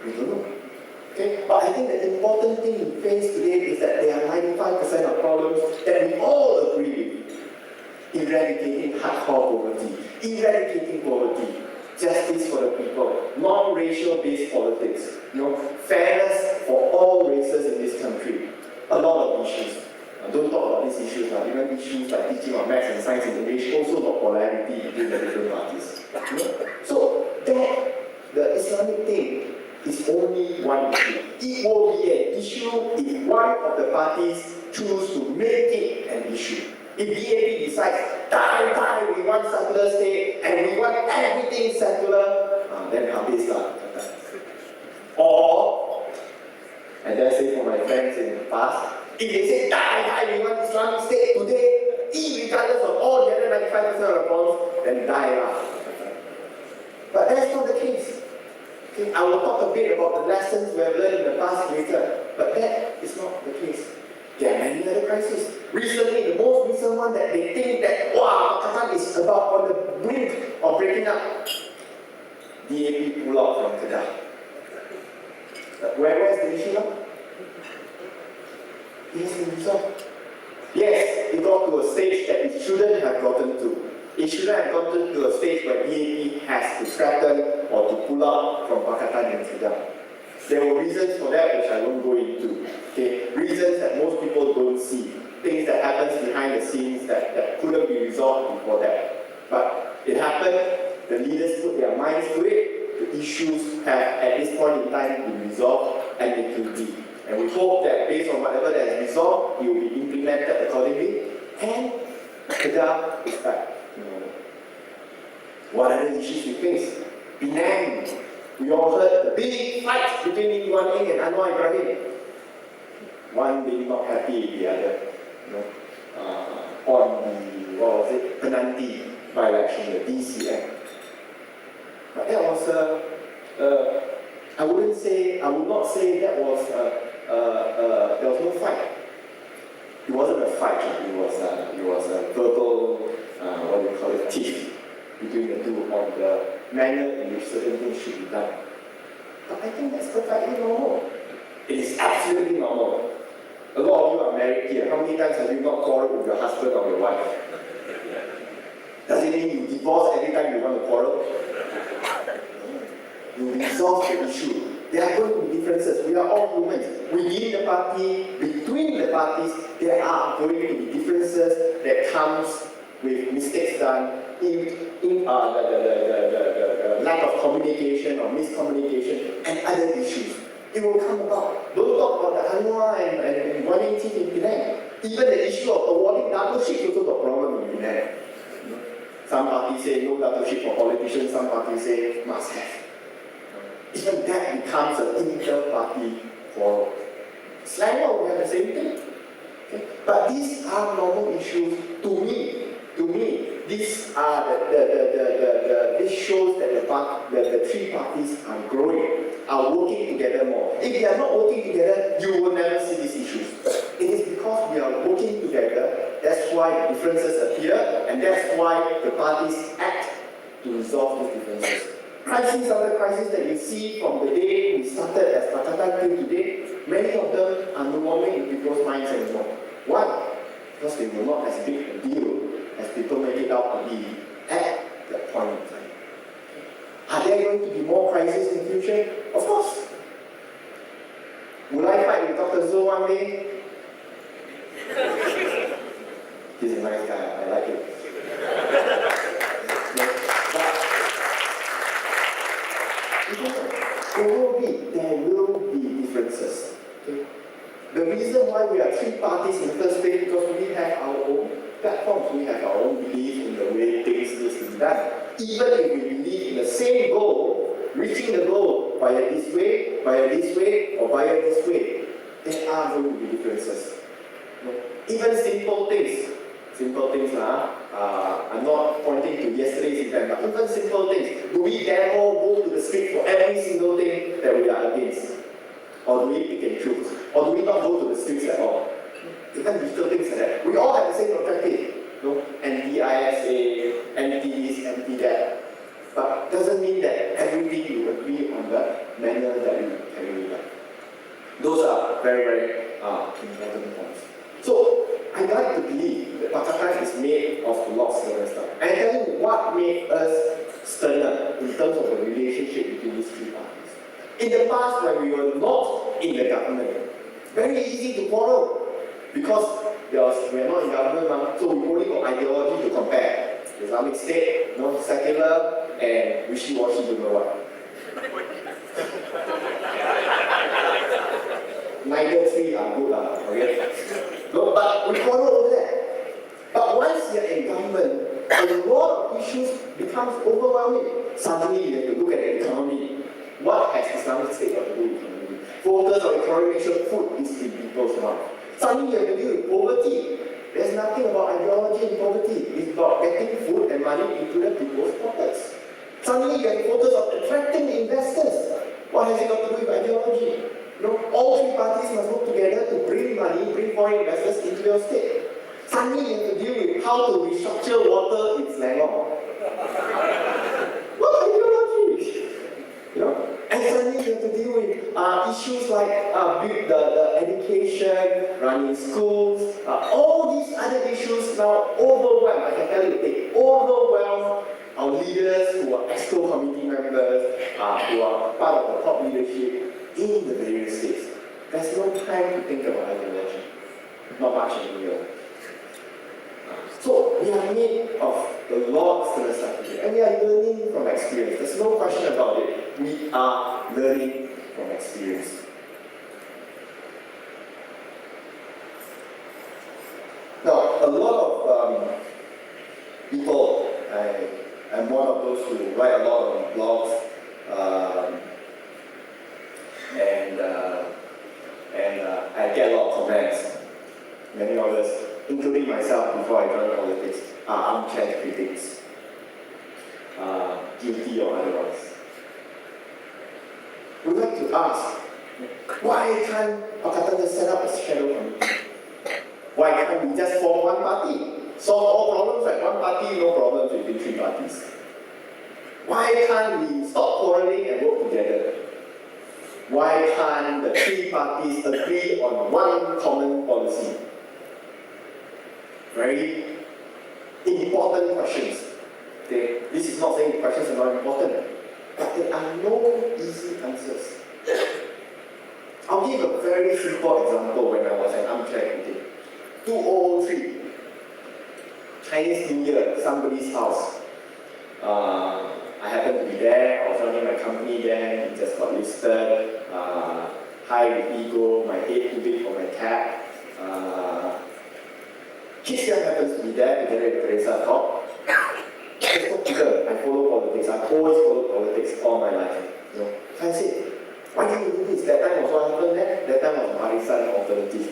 We don't know. Okay? But I think the important thing we face today is that there are 95% of problems that we all agree with. Eradicating hardcore poverty, eradicating poverty, justice for the people, non-racial based politics, fairness for all races in this country. A lot of issues. Don't talk about these issues, even issues like teaching of maths and science and English also got polarity between the different parties. So that the Islamic thing is only one issue. It will be an issue if one of the parties choose to make it an issue. If BAP decides, die, we want secular state and we want everything secular, then habis lah. Or, and that's it for my friends in the past, if they say, die, we want Islamic state today, regardless of all the other 95% of the problems, then die lah. But that's not the case. Okay, I will talk a bit about the lessons we have learned in the past later, but that is not the case. There are many other crises. Recently, the most recent one that they think that, Pakatan is about on the brink of breaking up. DAP pull out from Kedah. Where's the issue now? It has been resolved. Yes, it got to a stage that it shouldn't have gotten to. It shouldn't have gotten to a stage where DAP has to threaten or to pull out from Pakatan and Kedah. There were reasons for that which I won't go into. Okay? Reasons that most people don't see. Things that happens behind the scenes that couldn't be resolved before that. But it happened, the leaders put their minds to it, the issues have at this point in time been resolved, and it will be. And we hope that based on whatever that is resolved, it will be implemented accordingly, and Kedah is back. What are the issues we face? Penang. We all heard the big fight between Lee Kuan Yew and Anwar Ibrahim. One being not happy with the other. On the, Penanti by-election, the DCM. But that was I would not say that was there was no fight. It wasn't a fight. It was a verbal tiff between the two on the manner in which certain things should be done. But I think that's perfectly normal. It is absolutely normal. A lot of you are married here. How many times have you not quarreled with your husband or your wife? Does it mean you divorce every time you want to quarrel? You resolve the issue. There are going to be differences. We are all humans. Within the party, between the parties, there are going to be differences that comes with mistakes done, in the lack of communication or miscommunication and other issues. It will come about. Don't talk about the Anwar and running team in Penang. Even the issue of awarding dato-ship also got problem in Penang. Some parties say no dato-ship for politicians, some parties say must have. Even that becomes an inter-party quarrel. Selangor will have the same thing. Okay? But these are normal issues to me. These are this shows that the three parties are growing, are working together more. If they are not working together, you will never see these issues. It is because we are working together, that's why differences appear, and that's why the parties act to resolve these differences. Crises after crisis that you see from the day we started as Pakatan till today, many of them are no longer in people's minds anymore. Why? Because they were not as big a deal as people make it out to be at that point in time. Are there going to be more crises in the future? Of course. Will I fight with Dr. Zhou one day? He's a nice guy, I like it. There will be differences. Okay? The reason why we are three parties in the first place is because we have our own platforms, we have our own belief in the way things need to be done. Even if we believe in the same goal, reaching the goal via this way, or via this way, there are going to be differences. Even simple things, I'm not pointing to yesterday's event, but even simple things. Do we dare go to the street for every single thing that we are against? Or do we pick and choose? Or do we not go to the streets at all? Even digital things like that. We all have the same objective. Anti-ISA, anti-this, anti-that. But doesn't mean that everything you agree on the manner that we those are very, very important points. So, I like to believe that Pakatan is made of a lot of sterner stuff. And I tell you what made us sterner in terms of the relationship between these three parties. In the past, when we were not in the government, very easy to quarrel because we are not in government, so we only got ideology to compare. Islamic State, secular, and wishy-washy, you know what. Neither three are good, okay? No, but we quarrel over that. But once you're in government, a lot of issues becomes overwhelming. Suddenly you have to look at the economy. What has Islamic State got to do with economy? Focus on economy, make sure food is in people's mouth. Suddenly you have to deal with poverty. There's nothing about ideology in poverty. It's about getting food and money into the people's pockets. Suddenly you have to focus on attracting investors. What has it got to do with ideology? All three parties must work together to bring money, bring foreign investors into your state. Suddenly you have to deal with how to restructure water in Selangor. What ideology? And suddenly you have to deal with issues like the education, running schools, all these other issues now overwhelm. I can tell you, they overwhelm our leaders who are EXCO committee members, who are part of the top leadership in the various states. There's no time to think about ideology. Not much anymore. So we are made of a lot of sterner stuff today, and we are learning from experience. There's no question about it. We are learning from experience. Now, a lot of people, I'm one of those who write a lot on blogs, and I get a lot of comments. Many of us, including myself before I joined politics, are armchair critics, guilty or otherwise. We'd like to ask, why can't Pakatan just set up a shadow committee? Why can't we just form one party? Solve all problems, like one party, no problems between three parties. Why can't we stop quarreling and work together? Why can't the three parties agree on one common policy? Very important questions. This is not saying the questions are not important, but there are no easy answers. I'll give a very simple example when I was an armchair critic. 2003, Chinese New Year, somebody's house. I happened to be there, I was running my company then, it just got listed, high with ego, my head too big for my cap. Kisha happens to be there together with Teresa talk. I follow politics, I've always followed politics all my life. So I said, why did you do this? That time was what happened there? That time was Marisan alternative.